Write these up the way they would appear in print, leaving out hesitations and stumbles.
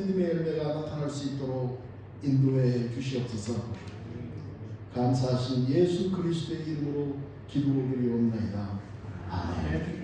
믿음의 열매가 나타날 수 있도록 인도해 주시옵소서. 감사하신 예수 그리스도의 이름으로 기도드리옵나이다. 아멘.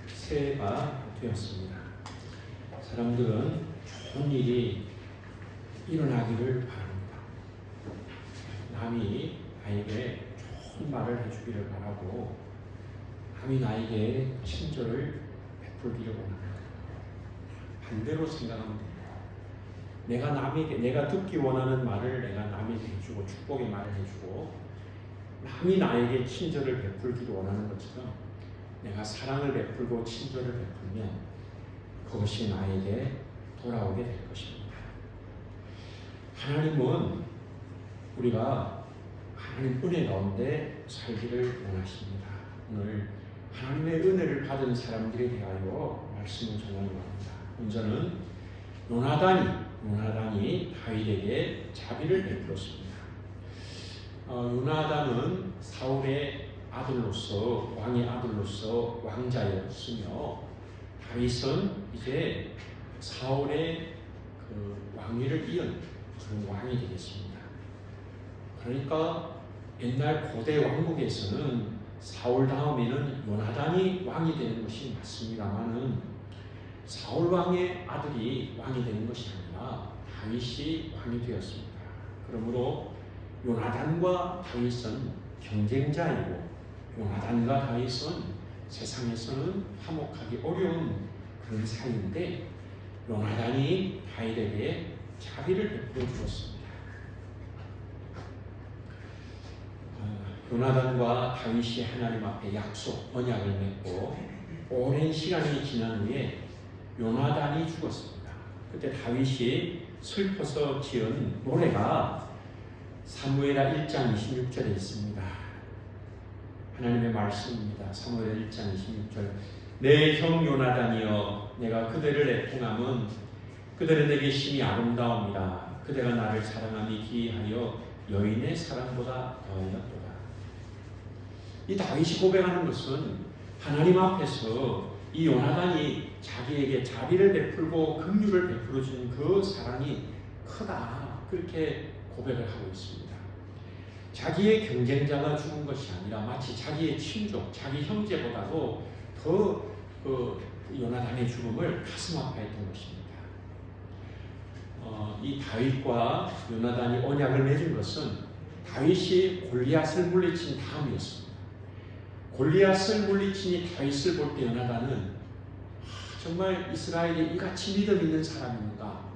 새해가 되었습니다. 사람들은 좋은 일이 일어나기를 바랍니다. 남이 나에게 좋은 말을 해주기를 바라고, 남이 나에게 친절을 베풀기를 원합니다. 반대로 생각하면 됩니다. 내가 듣기 원하는 말을 내가 남에게 해주고, 축복의 말을 해주고, 남이 나에게 친절을 베풀기를 원하는 것처럼 내가 사랑을 베풀고 친절을 베풀면 그것이 나에게 돌아오게 될 것입니다. 하나님은 우리가 하나님 은혜 가운데 살기를 원하십니다. 오늘 하나님의 은혜를 받은 사람들에 대하여 말씀을 전하려고 합니다. 먼저는 요나단이 다윗에게 자비를 베풀었습니다. 요나단은 사울의 아들로서, 왕의 아들로서 왕자였으며, 다윗은 이제 사울의 그 왕위를 이은 그런 왕이 되겠습니다. 그러니까 옛날 고대 왕국에서는 사울 다음에는 요나단이 왕이 되는 것이 맞습니다만은, 사울 왕의 아들이 왕이 되는 것이 아니라 다윗이 왕이 되었습니다. 그러므로 요나단과 다윗은 경쟁자이고, 요나단과 다윗은 세상에서는 화목하기 어려운 그런 사이인데, 요나단이 다윗에게 자비를 베풀어 주었습니다. 요나단과 다윗이 하나님 앞에 약속, 언약을 맺고 오랜 시간이 지난 후에 요나단이 죽었습니다. 그때 다윗이 슬퍼서 지은 노래가 사무엘하 1장 26절에 있습니다. 하나님의 말씀입니다. 사무엘하 1장 26절. 내 형 요나단이여, 내가 그대를 애통함은 그들은 내게 심히 아름다움이라. 그대가 나를 사랑함이 기이하여 여인의 사랑보다 더하였도다. 이 다윗이 고백하는 것은 하나님 앞에서 이 요나단이 자기에게 자비를 베풀고 긍휼을 베풀어 준 그 사랑이 크다, 그렇게 고백을 하고 있습니다. 자기의 경쟁자가 죽은 것이 아니라 마치 자기의 친족, 자기 형제보다도 더 요나단의 죽음을 가슴 아파했던 것입니다. 이 다윗과 요나단이 언약을 맺은 것은 다윗이 골리앗을 물리친 다음이었습니다. 골리앗을 물리치니 다윗을 볼 때 요나단은 정말 이스라엘에 이같이 믿음 있는 사람인가,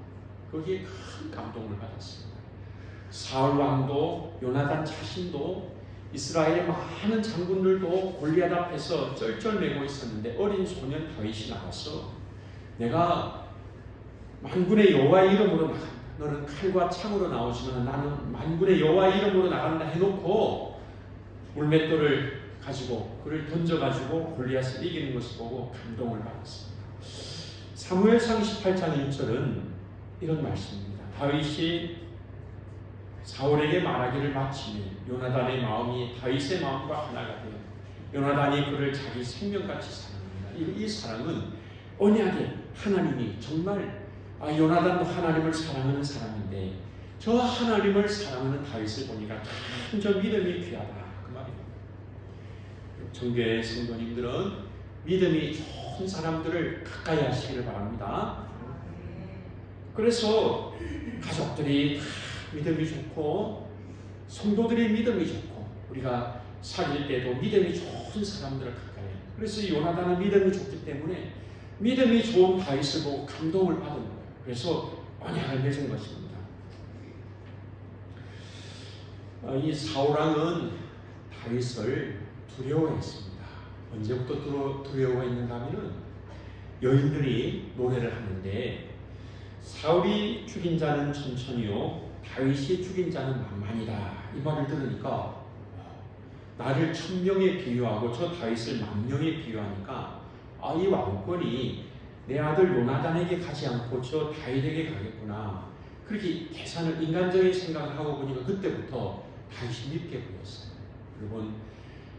거기에 큰 감동을 받았습니다. 사울 왕도 요나단 자신도 이스라엘의 많은 장군들도 골리앗 앞에서 쩔쩔매고 있었는데, 어린 소년 다윗이 나가서 내가 만군의 여호와의 이름으로 나간다, 너는 칼과 창으로 나오지만 나는 만군의 여호와의 이름으로 나간다 해놓고 물맷돌을 가지고 그를 던져가지고 골리앗을 이기는 것을 보고 감동을 받았습니다. 사무엘상 18장 1절은 이런 말씀입니다. 다윗이 사울에게 말하기를 마치니 요나단의 마음이 다윗의 마음과 하나가 되어 요나단이 그를 자기 생명같이 사랑합니다. 이 사랑은 언약의 하나님이 정말 요나단도 하나님을 사랑하는 사람인데, 저 하나님을 사랑하는 다윗을 보니까 참 저 믿음이 귀하다, 그 말입니다. 정교회 성도님들은 믿음이 좋은 사람들을 가까이 하시기를 바랍니다. 그래서 가족들이 믿음이 좋고, 성도들이 믿음이 좋고, 우리가 사귈 때도 믿음이 좋은 사람들을 가까이 해요. 그래서 요나단은 믿음이 좋기 때문에 믿음이 좋은 다윗을 보고 감동을 받은 거예요. 그래서 언약을 맺은 것입니다. 이 사울왕은 다윗을 두려워했습니다. 언제부터 두려워했는가 하면은 여인들이 노래를 하는데 사울이 죽인 자는 천천히요 다윗이 죽인 자는 만만이다. 이 말을 들으니까 나를 1000명에 비유하고 저 다윗을 10,000명에 비유하니까 이 왕권이 내 아들 요나단에게 가지 않고 저 다윗에게 가겠구나. 그렇게 계산을 인간적인 생각을 하고 보니까 그때부터 다윗이 믿게 보였어요. 여러분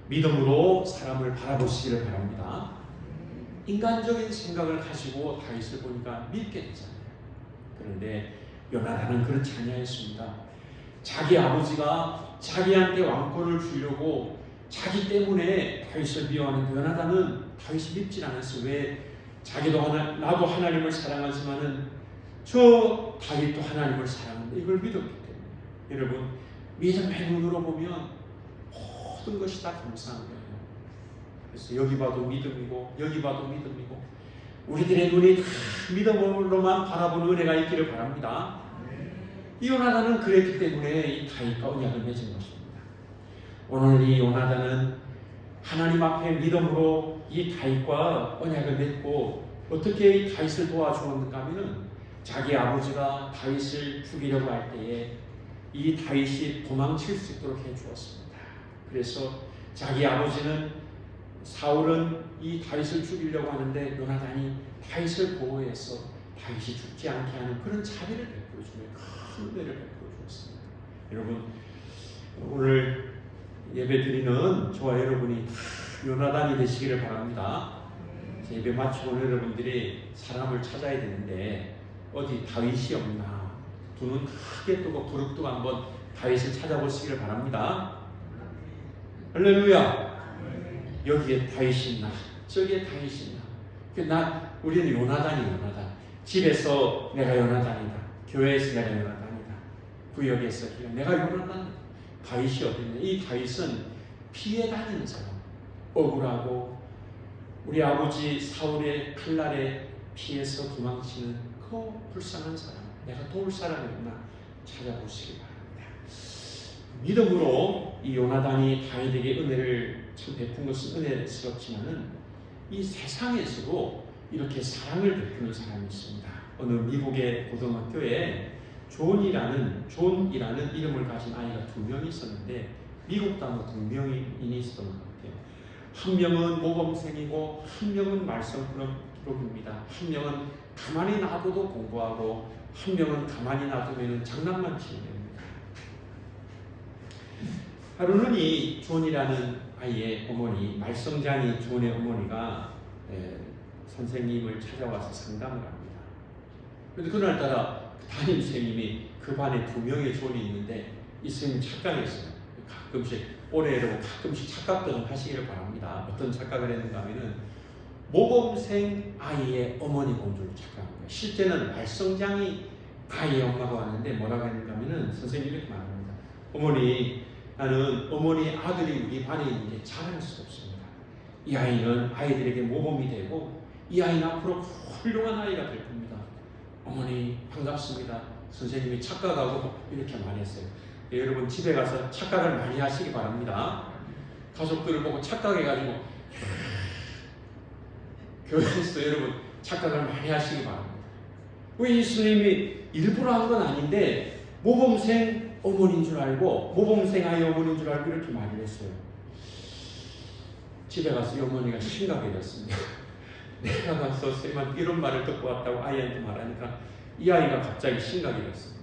믿음으로 사람을 바라보시기를 바랍니다. 인간적인 생각을 가지고 다윗을 보니까 믿게 되잖아요. 그런데 요나단은 그렇지 아니하였습니다. 자기 아버지가 자기한테 왕권을 주려고 자기 때문에 다윗을 미워하는 요나단은 다윗이 믿질 않았어요. 왜? 자기도 나도 하나님을 사랑하지만은 저 다윗도 하나님을 사랑한다. 이걸 믿었기 때문에. 여러분 믿음의 눈으로 보면 모든 것이 다 감사한 거예요. 그래서 여기 봐도 믿음이고 여기 봐도 믿음이고 우리들의 눈이 다 믿음으로만 바라보는 은혜가 있기를 바랍니다. 이 요나단은 그랬기 때문에 이 다윗과 언약을 맺은 것입니다. 오늘 이 요나단은 하나님 앞에 믿음으로 이 다윗과 언약을 맺고 어떻게 이 다윗을 도와주었는가 하면은 자기 아버지가 다윗을 죽이려고 할 때에 이 다윗이 도망칠 수 있도록 해주었습니다. 그래서 자기 아버지는 사울은 이 다윗을 죽이려고 하는데 요나단이 다윗을 보호해서 다윗이 죽지 않게 하는 그런 자비를 베풀어주며 큰 은혜를 베풀어 주었습니다. 여러분 오늘 예배 드리는 저와 여러분이 요나단이 되시기를 바랍니다. 예배 마치고 여러분들이 사람을 찾아야 되는데 어디 다윗이 없나 두 눈 크게 뜨고 부릅뜨고 한번 다윗을 찾아보시기를 바랍니다. 할렐루야. 여기에 다윗이 있나 저기에 다윗이 있나. 우리는 요나단. 집에서 내가 요나단이다. 교회에서 내가 요나단이다. 구역에서 내가 요나단. 다윗이 어딨냐. 이 다윗은 피해 다니는 사람. 억울하고 우리 아버지 사울의 칼날에 피해서 도망치는 그 불쌍한 사람. 내가 도울 사람이 없나 찾아보시기 바랍니다. 믿음으로 이 요나단이 다윗에게 은혜를 참 베푼 것은 은혜스럽지만은 이 세상에서도 이렇게 사랑을 베푸는 사람이 있습니다. 어느 미국의 고등학교에 존이라는 이름을 가진 아이가 2명이 있었는데 미국 단어 동명이인이 있었던 것 같아요. 한 명은 모범생이고 한 명은 말썽꾸러기입니다. 한 명은 가만히 놔둬도 공부하고 한 명은 가만히 놔두면 장난만 치는 겁니다. 하루는 이 존이라는 아이의 어머니, 말썽장이 존의 어머니가 선생님을 찾아와서 상담을 합니다. 그런데 그날따라 담임선생님이 그 반에 2명의 존이 있는데 이 선생님이 착각했어요. 가끔씩 올해로 가끔씩 착각도 좀 하시기를 바랍니다. 어떤 착각을 했는가 하면은 모범생 아이의 어머니 본 줄 착각한 거예요. 실제는 말썽장이 아이의 엄마가 왔는데 뭐라고 했는가 하면은 선생님이 이렇게 말합니다. 어머니, 나는 어머니 아들이 우리 반에 있는데 자랑스럽습니다. 이 아이는 아이들에게 모범이 되고 이 아이는 앞으로 훌륭한 아이가 될 겁니다. 어머니 반갑습니다. 선생님이 착각하고 이렇게 말했어요. 여러분 집에 가서 착각을 많이 하시기 바랍니다. 가족들을 보고 착각해가지고 교회에서 여러분 착각을 많이 하시기 바랍니다. 왜 이 스님이 일부러 한 건 아닌데 모범생 어머니인 줄 알고 모범생 아이 어머니인 줄 알고 이렇게 말을 했어요. 집에 가서 이 어머니가 심각해졌습니다. 내가 가서 선생님한테 이런 말을 듣고 왔다고 아이한테 말하니까 이 아이가 갑자기 심각해졌습니다.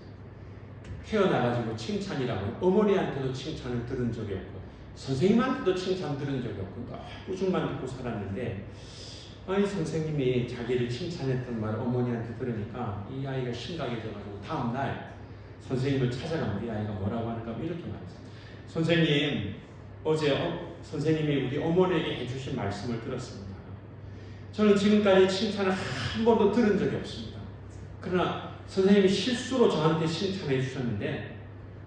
태어나가지고 칭찬이라고 어머니한테도 칭찬을 들은 적이 없고 선생님한테도 칭찬 들은 적이 없고 꾸중만 듣고 살았는데 아이 선생님이 자기를 칭찬했던 말을 어머니한테 들으니까 이 아이가 심각해져가지고 다음날 선생님을 찾아간 우리 아이가 뭐라고 하는가 이렇게 말했어요. 선생님, 어제 선생님이 우리 어머니에게 해주신 말씀을 들었습니다. 저는 지금까지 칭찬을 한 번도 들은 적이 없습니다. 그러나 선생님이 실수로 저한테 칭찬해 주셨는데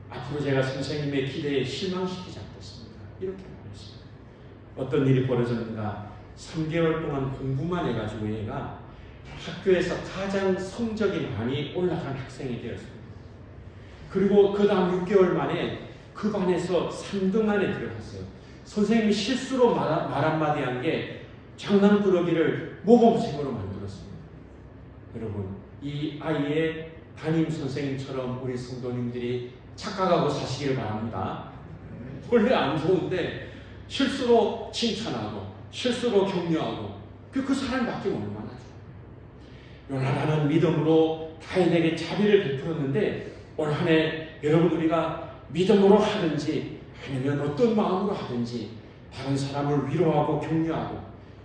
앞으로 제가 선생님의 기대에 실망시키지 않겠습니다. 이렇게 말했습니다. 어떤 일이 벌어졌는가 3개월 동안 공부만 해가지고 얘가 학교에서 가장 성적이 많이 올라간 학생이 되었습니다. 그리고 그 다음 6개월 만에 그 반에서 3등 안에 들어갔어요. 선생님이 실수로 말 한마디 한 게 장난꾸러기를 모범생으로 만들었습니다. 여러분 이 아이의 담임 선생님처럼 우리 성도님들이 착각하고 사시기를 바랍니다. 원래 안 좋은데 실수로 칭찬하고 실수로 격려하고 그 사람이 바뀌면 얼마나 좋아요. 요나단은 믿음으로 다윗에게 자비를 베풀었는데 올 한 해 여러분 우리가 믿음으로 하든지 아니면 어떤 마음으로 하든지 다른 사람을 위로하고 격려하고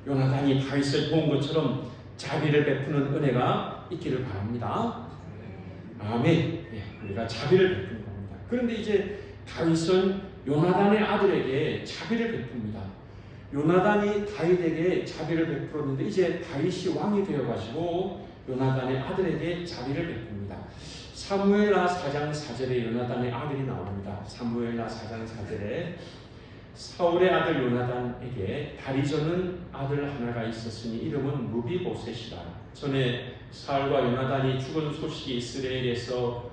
요나단이 다윗을 도운 것처럼 자비를 베푸는 은혜가 있기를 바랍니다. 아멘. 우리가 자비를 베푸는 겁니다. 그런데 이제 다윗은 요나단의 아들에게 자비를 베풉니다. 요나단이 다윗에게 자비를 베풀었는데 이제 다윗이 왕이 되어가지고 요나단의 아들에게 자비를 베풉니다. 사무엘하 4장 4절에 요나단의 아들이 나옵니다. 사무엘하 4장 4절에 사울의 아들 요나단에게 다리 저는 아들 하나가 있었으니 이름은 무비보셋이라. 전에 사울과 요나단이 죽은 소식이 이스라엘에서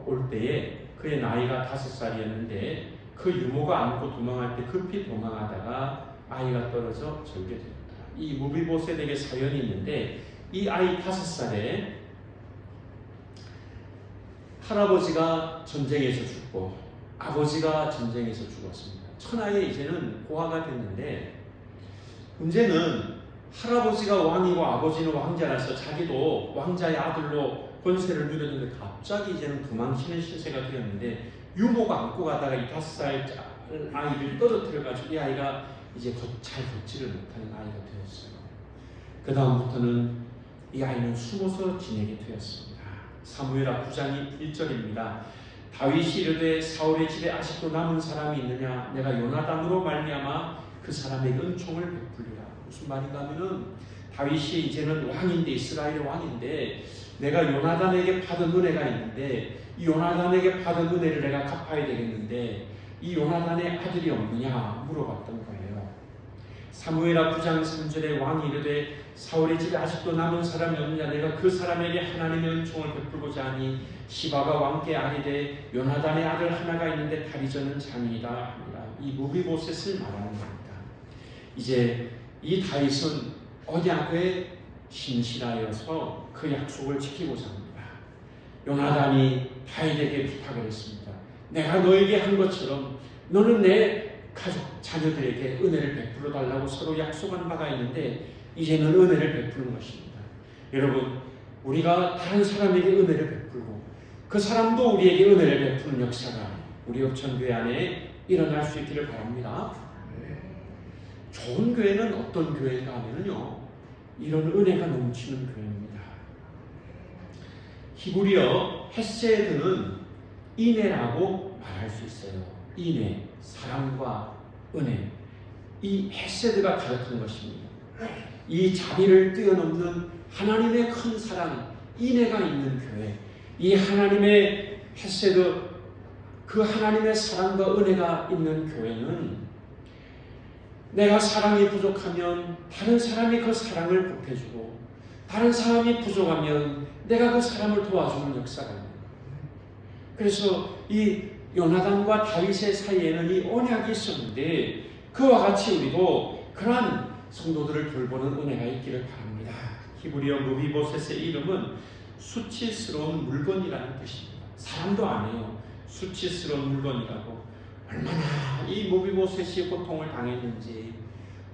올 때에 그의 나이가 5살이었는데 그 유모가 안고 도망할 때 급히 도망하다가 아이가 떨어져 절개되었다. 이 무비보셋에게 사연이 있는데 이 아이 5살에 할아버지가 전쟁에서 죽고 아버지가 전쟁에서 죽었습니다. 천하에 이제는 고아가 됐는데 문제는 할아버지가 왕이고 아버지는 왕자라서 자기도 왕자의 아들로 권세를 누렸는데 갑자기 이제는 도망치는 신세가 되었는데 유모가 안고 가다가 이 5살 아이를 떨어뜨려가지고 이 아이가 이제 잘 걷지를 못하는 아이가 되었어요. 그 다음부터는 이 아이는 숨어서 지내게 되었습니다. 사무엘하 9장 1절입니다. 다윗이 이르되 사울의 집에 아직도 남은 사람이 있느냐? 내가 요나단으로 말미암아 그 사람에게 은총을 베풀리라. 무슨 말인가 하면은 다윗이 이제는 왕인데 이스라엘의 왕인데 내가 요나단에게 받은 은혜가 있는데 이 요나단에게 받은 은혜를 내가 갚아야 되겠는데 이 요나단의 아들이 없느냐 물어봤던 거예요. 사무엘하 9장 3절에 왕이 이르되 사울의 집에 아직도 남은 사람이 없느냐? 내가 그 사람에게 하나님의 은총을 베풀고자 하니 시바가 왕께 아뢰되 요나단의 아들 하나가 있는데 다리 저는 장이다 하니라. 이 무비보셋을 말하는 겁니다. 이제 이 다윗은 언약의 신실하여서 그 약속을 지키고자 합니다. 요나단이 다윗에게 부탁을 했습니다. 내가 너에게 한 것처럼 너는 내 가족, 자녀들에게 은혜를 베풀어 달라고 서로 약속한 바가 있는데 이제는 은혜를 베푸는 것입니다. 여러분, 우리가 다른 사람에게 은혜를 베풀고 그 사람도 우리에게 은혜를 베푸는 역사가 우리 옥천교회 안에 일어날 수 있기를 바랍니다. 좋은 교회는 어떤 교회인가 하면요, 이런 은혜가 넘치는 교회입니다. 히브리어 헤세드는 인애라고 말할 수 있어요. 인애, 사랑과 은혜, 이 헤세드가 가득한 것입니다. 이 자비를 뛰어넘는 하나님의 큰 사랑, 인애가 있는 교회, 이 하나님의 헤세드, 그 하나님의 사랑과 은혜가 있는 교회는 내가 사랑이 부족하면 다른 사람이 그 사랑을 보태주고 다른 사람이 부족하면 내가 그 사람을 도와주는 역사가 있는 거예요. 그래서 이 요나단과 다윗의 사이에는 이 언약이 있었는데 그와 같이 우리도 그러한 성도들을 돌보는 은혜가 있기를 바랍니다. 히브리어 무비보셋의 이름은 수치스러운 물건이라는 뜻입니다. 사람도 아니에요. 수치스러운 물건이라고. 얼마나 이 무비보셋이 고통을 당했는지,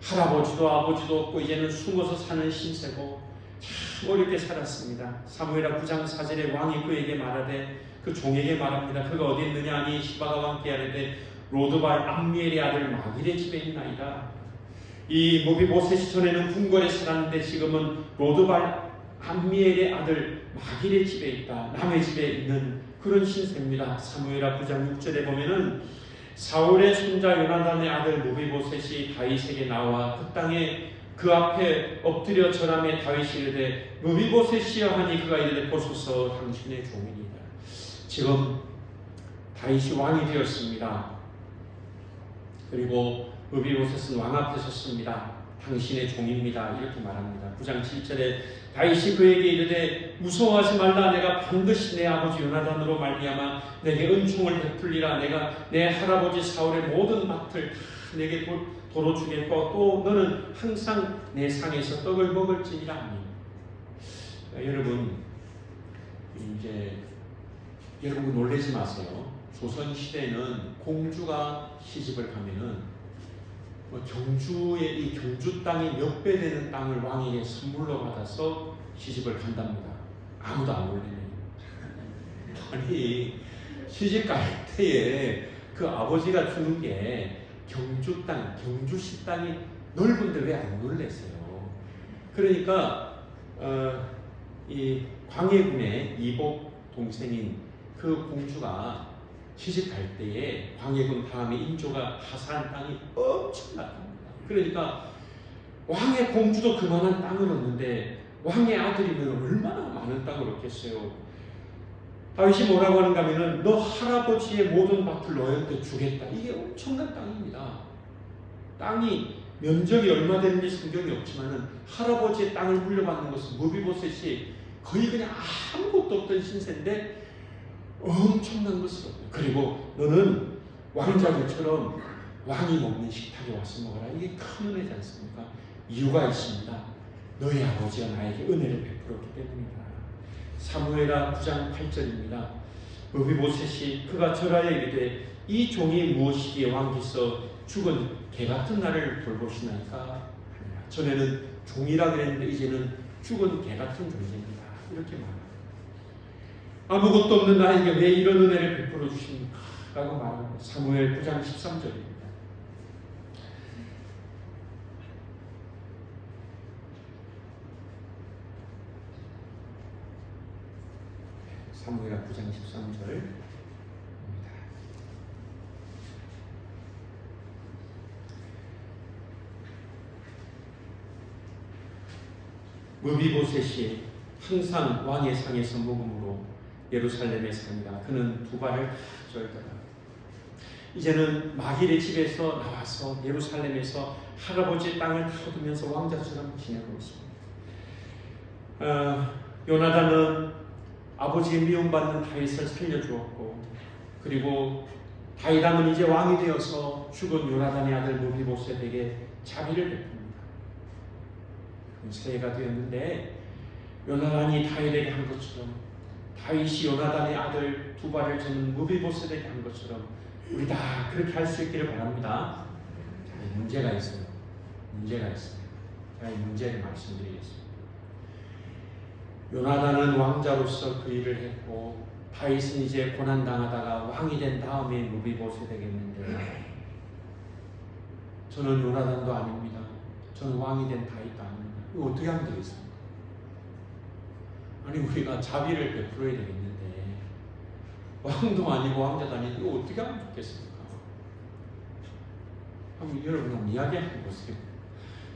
할아버지도 아버지도 없고 이제는 숨어서 사는 신세고 참 어렵게 살았습니다. 사무엘하 9장 4절에 왕이 그에게 말하되, 그 종에게 말합니다. 그가 어디 있느냐 하니 시바가 왕께 아뢰되 로드발 암미엘의 아들 마길의 집에 있나이다. 이 무비보셋이 전에는 궁궐에 살았는데 지금은 로드발 암미엘의 아들 마길의 집에 있다. 남의 집에 있는 그런 신세입니다. 사무엘하 9장 6절에 보면은 사울의 손자 요나단의 아들 무비보셋이 다윗에게 나와 그 땅에 그 앞에 엎드려 절하며 다윗이 이르되 무비보셋이여 하니 그가 이르되 보소서 당신의 종이니이다. 지금 다윗이 왕이 되었습니다. 그리고 무비보셋은 왕 앞에 섰습니다. 당신의 종입니다. 이렇게 말합니다. 9장 7절에 다윗이 그에게 이르되 무서워하지 말라. 내가 반드시 내 아버지 요나단으로 말미암아 내게 은총을 베풀리라. 내가 내 할아버지 사울의 모든 밭을 내게 도로 주겠고 또 너는 항상 내 상에서 떡을 먹을지니라 하니. 여러분, 이제 여러분 놀라지 마세요. 조선 시대는 공주가 시집을 가면은 경주의 이 경주 땅이 몇 배 되는 땅을 왕에게 선물로 받아서 시집을 간답니다. 아무도 안 놀래요. 아니 시집 갈 때에 그 아버지가 주는 게 경주 땅, 경주시 땅이 넓은데 왜 안 놀랬어요? 그러니까 이 광해군의 이복 동생인 그 공주가 시집 갈 때에 광해군 다음에 인조가 하사한 땅이 엄청났답니다. 그러니까 왕의 공주도 그만한 땅을 얻는데 왕의 아들이면 얼마나 많은 땅을 얻겠어요. 다윗이 뭐라고 하는가 하면은 너 할아버지의 모든 밭을 너한테 주겠다. 이게 엄청난 땅입니다. 땅이 면적이 얼마 되는지 성경이 없지만은 할아버지의 땅을 물려받는 것은 무비보셋이 거의 그냥 아무것도 없던 신세인데 엄청난 것을 얻어요. 그리고 너는 왕자들처럼 왕이 먹는 식탁에 와서 먹어라. 이게 큰 은혜지 않습니까? 이유가 있습니다. 너희 아버지가 나에게 은혜를 베풀었기 때문이다. 사무엘하 9장 8절입니다. 무비보셋이 그가 절하여 이르되 이 종이 무엇이기에 왕께서 죽은 개 같은 나를 돌보시나이까. 전에는 종이라 그랬는데 이제는 죽은 개 같은 존재입니다. 이렇게 말합니다. 아무것도 없는 나에게 왜 이런 은혜를 베풀어 주십니까? 라고 말합니다. 사무엘 9장 13절입니다. 사무엘하 9장 13절입니다. 무비보셋이 항상 왕의 상에서 먹음으로 예루살렘에 삽니다. 그는 두 발을 절더라. 이제는 마길의 집에서 나와서 예루살렘에서 할아버지의 땅을 타두면서 왕자처럼 지내고 있습니다. 요나단은 아버지의 미움받는 다윗을 살려주었고, 그리고 다윗왕은 이제 왕이 되어서 죽은 요나단의 아들 무비보셋에게 자비를 베풉니다. 새해가 되었는데 요나단이 다윗에게 한 것처럼, 다윗이 요나단의 아들 두 발을 저는 무비보셋에게 한 것처럼 우리 다 그렇게 할 수 있기를 바랍니다. 자, 문제가 있어요. 문제가 있습니다. 자, 이 문제를 말씀드리겠습니다. 요나단은 왕자로서 그 일을 했고, 다윗은 이제 고난당하다가 왕이 된 다음에 무비보셋에게 했는데, 저는 요나단도 아닙니다. 저는 왕이 된 다윗도 아닙니다. 이거 어떻게 하면 되겠습니까? 아니 우리가 자비를 베풀어야 되겠는데 왕도 아니고 왕자도 아니고 이거 어떻게 하면 좋겠습니까? 한번 여러분 한번 이야기 한번 보세요.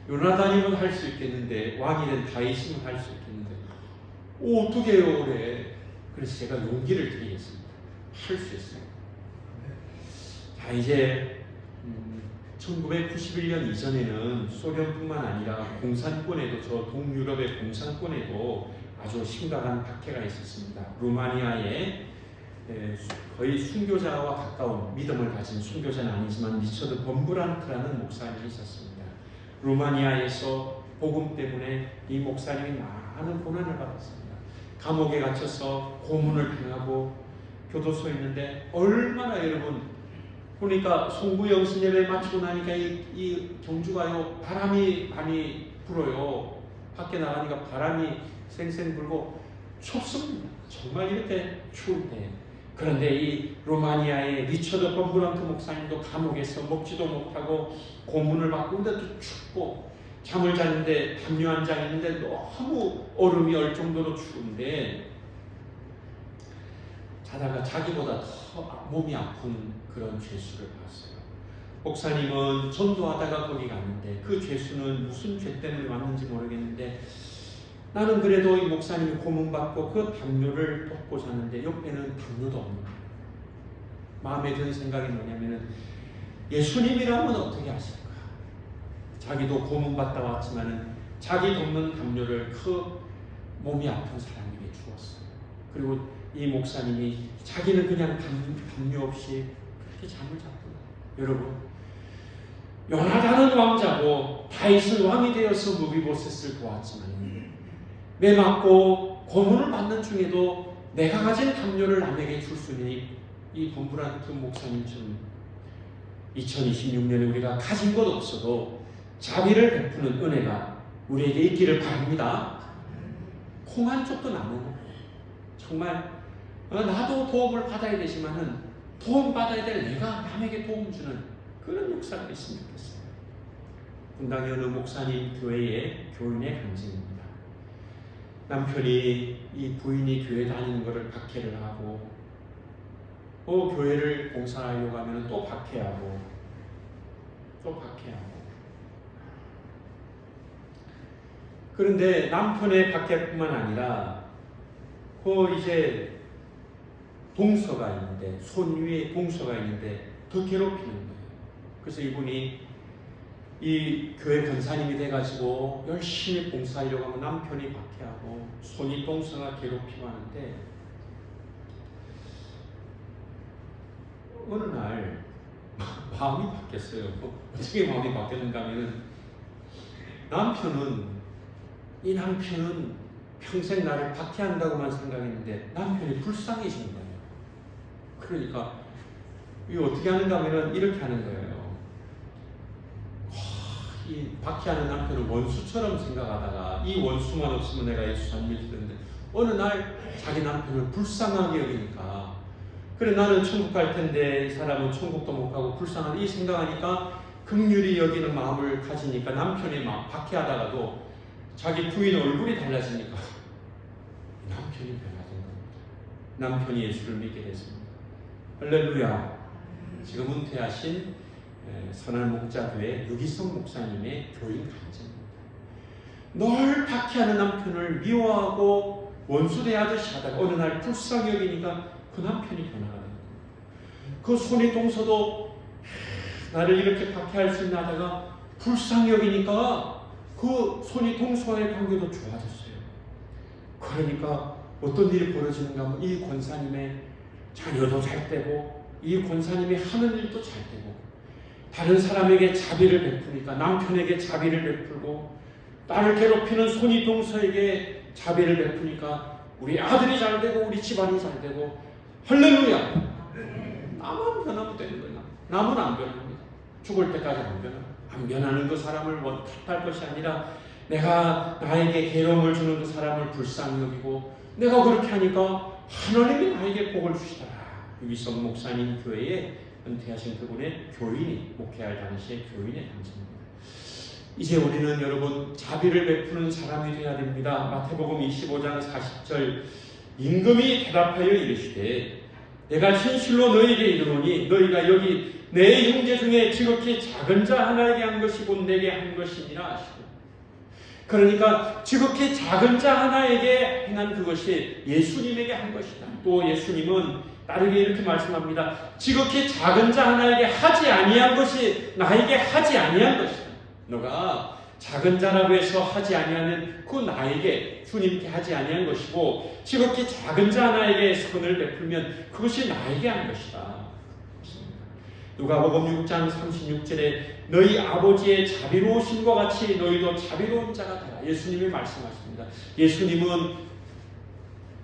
요나단이면 할 수 있겠는데 왕이 된 다윗이면 할 수 있겠는데 어떻게 해요 그래? 그래서 제가 용기를 드리겠습니다. 할 수 있어요. 자 이제 1991년 이전에는 소련뿐만 아니라 공산권에도, 저 동유럽의 공산권에도 아주 심각한 박해가 있었습니다. 루마니아에 거의 순교자와 가까운 믿음을 가진 순교자는 아니지만 리처드 범브란트라는 목사님이 있었습니다. 루마니아에서 복음 때문에 이 목사님이 많은 고난을 받았습니다. 감옥에 갇혀서 고문을 당하고 교도소에 있는데 얼마나 여러분 그러니까 송구영신 예배 마치고 나니까 이 경주가요 바람이 많이 불어요. 밖에 나가니까 바람이 쌩쌩 불고 춥습니다. 정말 이렇게 추운데, 그런데 이 로마니아의 리처드 범브란트 목사님도 감옥에서 먹지도 못하고 고문을 받고 근데도 춥고 잠을 자는데 담요 한 장 있는데 너무 얼음이 얼 정도로 추운데 자다가 자기보다 더 몸이 아픈 그런 죄수를 봤어요. 목사님은 전도하다가 거기 갔는데 그 죄수는 무슨 죄 때문에 왔는지 모르겠는데 나는 그래도 이 목사님이 고문받고 그 담요를 덮고 자는데 옆에는 담요도 없는 거예요. 마음에 드는 생각이 뭐냐면은 예수님이라면 어떻게 하실까? 자기도 고문받다 왔지만은 자기 덮는 담요를 그 몸이 아픈 사람에게 주었어요. 그리고 이 목사님이 자기는 그냥 담요 없이 그렇게 잠을 잤구나. 여러분, 요나단은 왕자고 다윗은 왕이 되어서 무비보셋을 도왔지만 매 맞고 고문을 받는 중에도 내가 가진 담요를 남에게 줄 수 있는 이 본브란트 목사님처럼 2026년에 우리가 가진 것 없어도 자비를 베푸는 은혜가 우리에게 있기를 바랍니다. 콩 한 쪽도 남은 정말 나도 도움을 받아야 되지만은 도움 받아야 될 내가 남에게 도움 주는 그런 역사가 있으면 좋겠어요. 분당의 어느 목사님 교회의 교인의 간증입니다. 남편이 이 부인이 교회 다니는 것을 박해를 하고 교회를 봉사하려고 하면 또 박해하고 그런데 남편의 박해뿐만 아니라 이제 동서가 있는데 손 위에 동서가 있는데 더 괴롭히는 거예요. 그래서 이분이 이 교회 권사님이 돼가지고 열심히 봉사하려고 하면 남편이 박해하고 손이 동서가 괴롭히고 하는데 어느 날 마음이 바뀌었어요. 어떻게 마음이 바뀌었는가 하면 이 남편은 평생 나를 박해한다고만 생각했는데 남편이 불쌍해진 거예요. 그러니까 이거 어떻게 하는가 하면 이렇게 하는 거예요. 이 박해하는 남편을 원수처럼 생각하다가 이 원수만 없으면 내가 예수 안 믿는데 어느 날 자기 남편을 불쌍하게 여기니까 그래 나는 천국 갈 텐데 이 사람은 천국도 못 가고 불쌍한 이 생각하니까 긍휼히 여기는 마음을 가지니까 남편이 막 박해하다가도 자기 부인 얼굴이 달라지니까 남편이 변화된 겁니다. 남편이 예수를 믿게 됐습니다. 할렐루야. 지금 은퇴하신 선한 목자교회 유기성 목사님의 교인 간증입니다. 널 박해하는 남편을 미워하고 원수대하듯이 하다가 어느 날 불쌍히 여기니까 그 남편이 변화가 됩니다. 그 손이 동서도 나를 이렇게 박해할 수 있나 하다가 불쌍히 여기니까 그 손이 동서와의 관계도 좋아졌어요. 그러니까 어떤 일이 벌어지는가 하면 이 권사님의 자녀도 잘 되고 이 권사님이 하는 일도 잘 되고 다른 사람에게 자비를 베푸니까 남편에게 자비를 베풀고 나를 괴롭히는 손이 동서에게 자비를 베푸니까 우리 아들이 잘 되고 우리 집안이 잘 되고 할렐루야. 나만 변하면 되는 거야. 남은 안 변합니다. 죽을 때까지 안 변합니다. 안 변하는 그 사람을 탓할 것이 아니라 내가 나에게 괴로움을 주는 그 사람을 불쌍히 여기고 내가 그렇게 하니까 하나님이 나에게 복을 주시더라. 유기성 목사님 교회에 은퇴하신 그분의 교인이 목회할 당시의 교인의 당시입니다. 이제 우리는 여러분 자비를 베푸는 사람이 되어야 됩니다. 마태복음 25장 40절 임금이 대답하여 이르시되 내가 진실로 너희에게 이르노니 너희가 여기 내 형제 중에 지극히 작은 자 하나에게 한 것이 곧 내게 한 것이니라 하시고 그러니까 지극히 작은 자 하나에게 행한 그것이 예수님에게 한 것이다. 또 예수님은 다르게 이렇게 말씀합니다. 지극히 작은 자 하나에게 하지 아니한 것이 나에게 하지 아니한 것이다. 너가 작은 자라고 해서 하지 아니하는 그 나에게 주님께 하지 아니한 것이고 지극히 작은 자 하나에게 선을 베풀면 그것이 나에게 한 것이다. 누가복음 6장 36절에 너희 아버지의 자비로우심과 같이 너희도 자비로운 자가 되라. 예수님이 말씀하십니다.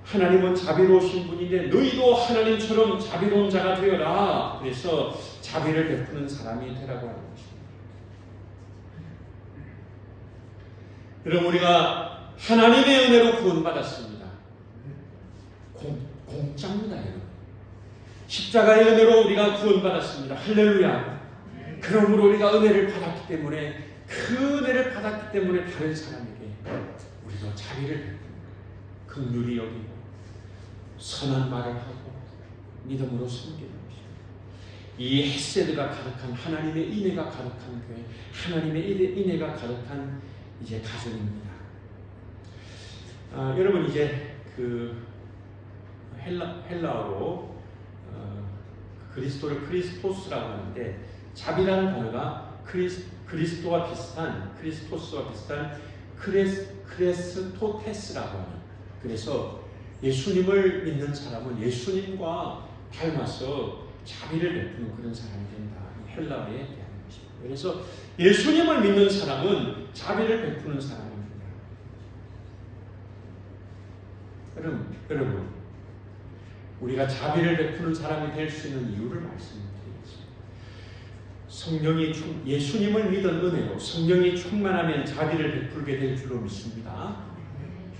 하나님은 자비로우신 분인데 너희도 하나님처럼 자비로운 자가 되어라. 그래서 자비를 베푸는 사람이 되라고 하는 것입니다. 그럼 우리가 하나님의 은혜로 구원받았습니다. 공짜입니다, 여러분. 십자가의 은혜로 우리가 구원받았습니다. 할렐루야. 그러므로 우리가 은혜를 받았기 때문에 그 은혜를 받았기 때문에 다른 사람에게 우리도 자비를 베푸는 긍휼히 여기고 선한 말을 하고 믿음으로 섬기는 것입니다. 이 헤세드가 가득한 하나님의 인애가 가득한 교회, 하나님의 인애가 가득한 이제 가정입니다. 여러분 이제 그 헬라어로 그리스도를 크리스토스라고 하는데 자비라는 단어가 그리스도와 비슷한 크리스토스와 비슷한 크레스토테스라고 하는 그래서 예수님을 믿는 사람은 예수님과 닮아서 자비를 베푸는 그런 사람이 된다. 헬라어에 대한 것입니다. 그래서 예수님을 믿는 사람은 자비를 베푸는 사람입니다. 여러분 우리가 자비를 베푸는 사람이 될 수 있는 이유를 말씀드리겠습니다. 성령이 예수님을 믿은 은혜로 성령이 충만하면 자비를 베풀게 될 줄로 믿습니다.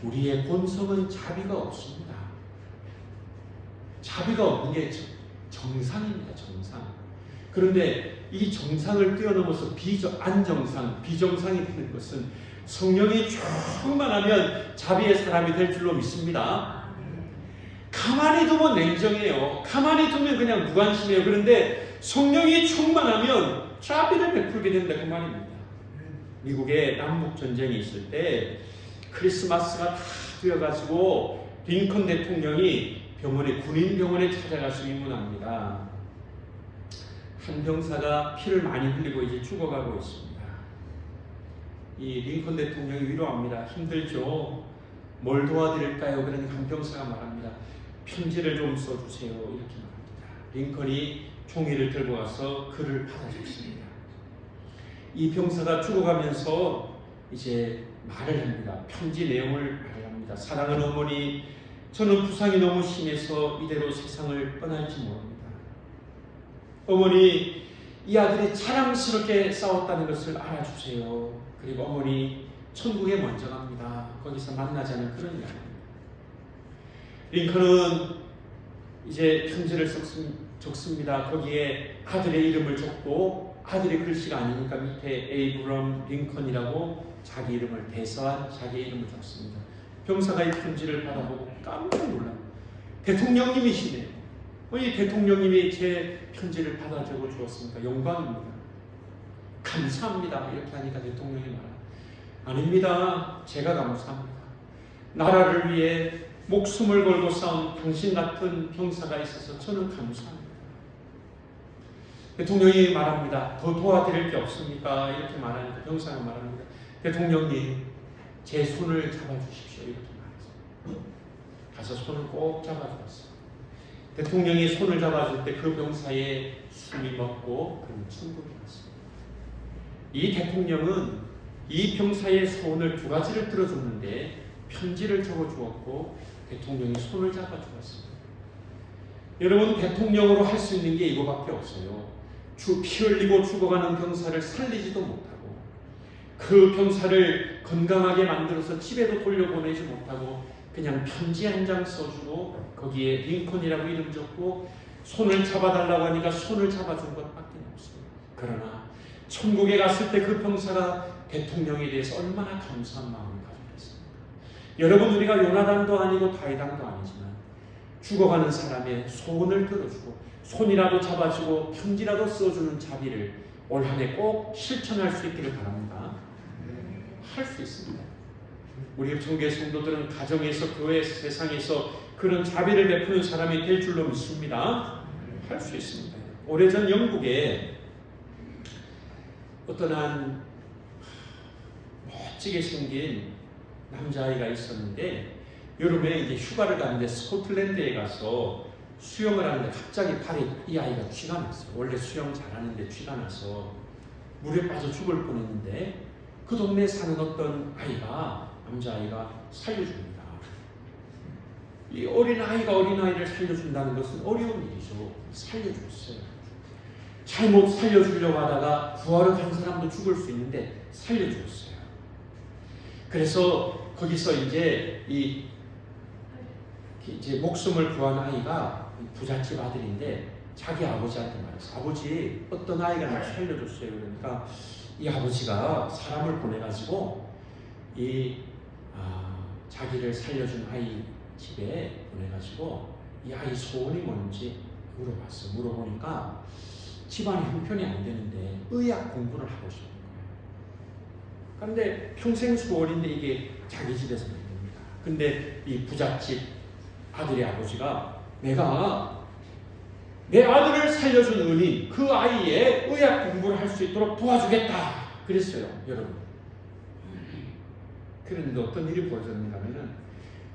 우리의 본성은 자비가 없습니다. 자비가 없는 게 정상입니다. 정상. 그런데 이 정상을 뛰어넘어서 안정상, 비정상이 되는 것은 성령이 충만하면 자비의 사람이 될 줄로 믿습니다. 가만히 두면 냉정해요. 가만히 두면 그냥 무관심해요. 그런데 성령이 충만하면 자비를 베풀게 된다 그 말입니다. 미국에 남북전쟁이 있을 때 크리스마스가 다 되어가지고 링컨 대통령이 군인 병원에 찾아가서 입문합니다. 한 병사가 피를 많이 흘리고 이제 죽어가고 있습니다. 이 링컨 대통령이 위로합니다. 힘들죠? 뭘 도와드릴까요? 그러니 한 병사가 말합니다. 편지를 좀 써주세요. 이렇게 말합니다. 링컨이 종이를 들고 와서 글을 받아줬습니다. 이 병사가 죽어가면서 이제 말을 합니다. 편지 내용을 말을 합니다. 사랑하는 어머니, 저는 부상이 너무 심해서 이대로 세상을 떠날지 모릅니다. 어머니, 이 아들이 자랑스럽게 싸웠다는 것을 알아주세요. 그리고 어머니, 천국에 먼저 갑니다. 거기서 만나자는 그런 이야기입니다. 링컨은 이제 편지를 적습니다. 거기에 아들의 이름을 적고 아들의 글씨가 아니니까 밑에 에이브럼 링컨이라고 자기 이름을 대서한 자기 이름을 적습니다. 병사가 이 편지를 받아보고 깜짝 놀랍니다. 대통령님이시네요. 이 대통령님이 제 편지를 받아 적어 주었으니까 영광입니다. 감사합니다. 이렇게 하니까 대통령이 말합니다. 아닙니다. 제가 감사합니다. 나라를 위해 목숨을 걸고 싸운 당신 같은 병사가 있어서 저는 감사합니다. 대통령이 말합니다. 더 도와드릴 게 없습니까? 이렇게 말하니까 병사가 말합니다. 대통령님, 제 손을 잡아주십시오. 이렇게 말했어요. 가서 손을 꼭 잡아주었어요. 대통령이 손을 잡아줄 때 그 병사의 숨이 멎고 그는 천국에 갔습니다. 이 대통령은 이 병사의 소원을 두 가지를 들어줬는데 편지를 적어주었고 대통령이 손을 잡아주었습니다. 여러분, 대통령으로 할 수 있는 게 이거밖에 없어요. 피 흘리고 죽어가는 병사를 살리지도 못하고 그 병사를 건강하게 만들어서 집에도 돌려보내지 못하고 그냥 편지 한 장 써주고 거기에 링컨이라고 이름 적고 손을 잡아달라고 하니까 손을 잡아준 것밖에 없습니다. 그러나 천국에 갔을 때 그 병사가 대통령에 대해서 얼마나 감사한 마음을 가졌겠습니까? 여러분, 우리가 요나단도 아니고 다윗왕도 아니지만 죽어가는 사람의 소원을 들어주고 손이라도 잡아주고 편지라도 써주는 자비를 올 한 해 꼭 실천할 수 있기를 바랍니다. 할 수 있습니다. 우리 청교회 성도들은 가정에서, 교회에서, 세상에서 그런 자비를 베푸는 사람이 될 줄로 믿습니다. 할 수 있습니다. 오래전 영국에 어떤 한 멋지게 생긴 남자아이가 있었는데 여름에 이제 휴가를 가는데 스코틀랜드에 가서 수영을 하는데 갑자기 발에 이 아이가 쥐가 났어요. 원래 수영 잘하는데 쥐가 나서 물에 빠져 죽을 뻔했는데 그 동네에 사는 어떤 아이가, 남자아이가 살려줍니다. 이 어린아이가 어린아이를 살려준다는 것은 어려운 일이죠. 살려줬어요. 잘못 살려주려고 하다가 구하러 간 사람도 죽을 수 있는데 살려줬어요. 그래서 거기서 이제 목숨을 구한 아이가 부잣집 아들인데 자기 아버지한테 말했어요. 아버지, 어떤 아이가 날 살려줬어요. 그러니까 이 아버지가 사람을 보내가지고 자기를 살려준 아이 집에 보내가지고 이 아이 소원이 뭔지 물어봤어요. 물어보니까 집안이 형편이 안 되는데 의학 공부를 하고 싶은 거예요. 그런데 평생 소원인데 이게 자기 집에서 안 됩니다. 근데 이 부잣집 아들의 아버지가 내가 내 아들을 살려준 은인 그 아이의 의학 공부를 할 수 있도록 도와주겠다 그랬어요. 여러분, 그런데 어떤 일이 벌어졌는가 하면은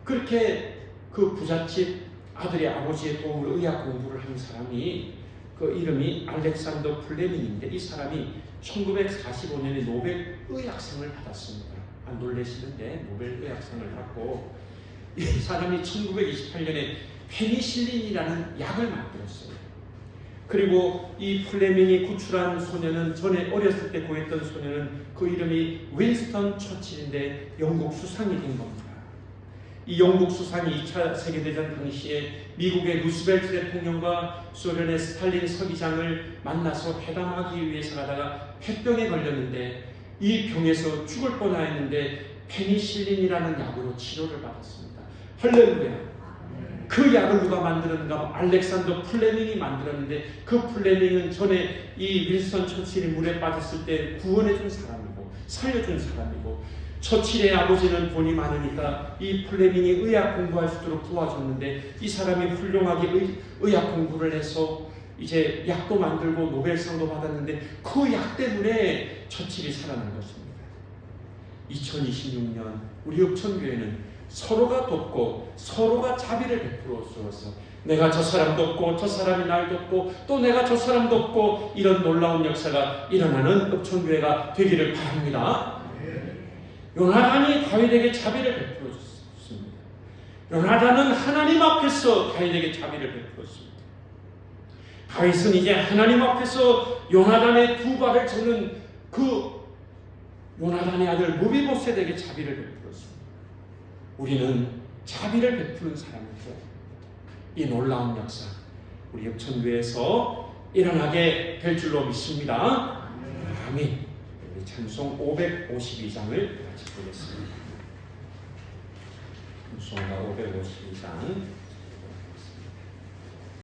그렇게 그 부잣집 아들의 아버지의 도움으로 의학 공부를 한 사람이 그 이름이 알렉산더 플레밍인데 이 사람이 1945년에 노벨 의학상을 받았습니다. 놀라시는데 노벨 의학상을 받고 이 사람이 1928년에 페니실린이라는 약을 만들었어요. 그리고 이 플레밍이 구출한 소녀는, 전에 어렸을 때 구했던 소녀는 그 이름이 윈스턴 처칠인데 영국 수상이 된 겁니다. 이 영국 수상이 2차 세계대전 당시에 미국의 루스벨트 대통령과 소련의 스탈린 서기장을 만나서 회담하기 위해서 가다가 폐병에 걸렸는데 이 병에서 죽을 뻔하였는데 페니실린이라는 약으로 치료를 받았습니다. 할렐루야. 그 약을 누가 만들었는가? 알렉산더 플레밍이 만들었는데, 그 플레밍은 전에 이 윈스턴 처칠이 물에 빠졌을 때 구원해준 사람이고 살려준 사람이고, 처칠의 아버지는 돈이 많으니까 이 플레밍이 의학 공부할 수 있도록 도와줬는데, 이 사람이 훌륭하게 의학 공부를 해서 이제 약도 만들고 노벨상도 받았는데 그 약 때문에 처칠이 살아난 것입니다. 2026년 우리 읍천교회는 서로가 돕고 서로가 자비를 베풀어 주어서 내가 저 사람 돕고 저 사람이 날 돕고 또 내가 저 사람 돕고 이런 놀라운 역사가 일어나는 읍천교회가 되기를 바랍니다. 요나단이 다윗에게 자비를 베풀어 줬습니다. 요나단은 하나님 앞에서 다윗에게 자비를 베풀었습니다. 다윗은 이제 하나님 앞에서 요나단의 두 발을 저는 그 요나단의 아들 무비보셋에게 자비를 베풀었습니다. 우리는 자비를 베푸는 사람이고 이 놀라운 역사 우리 읍천교회에서 일어나게 될 줄로 믿습니다. 아멘. 우리 찬송 552장을 같이 보겠습니다. 찬송가 552장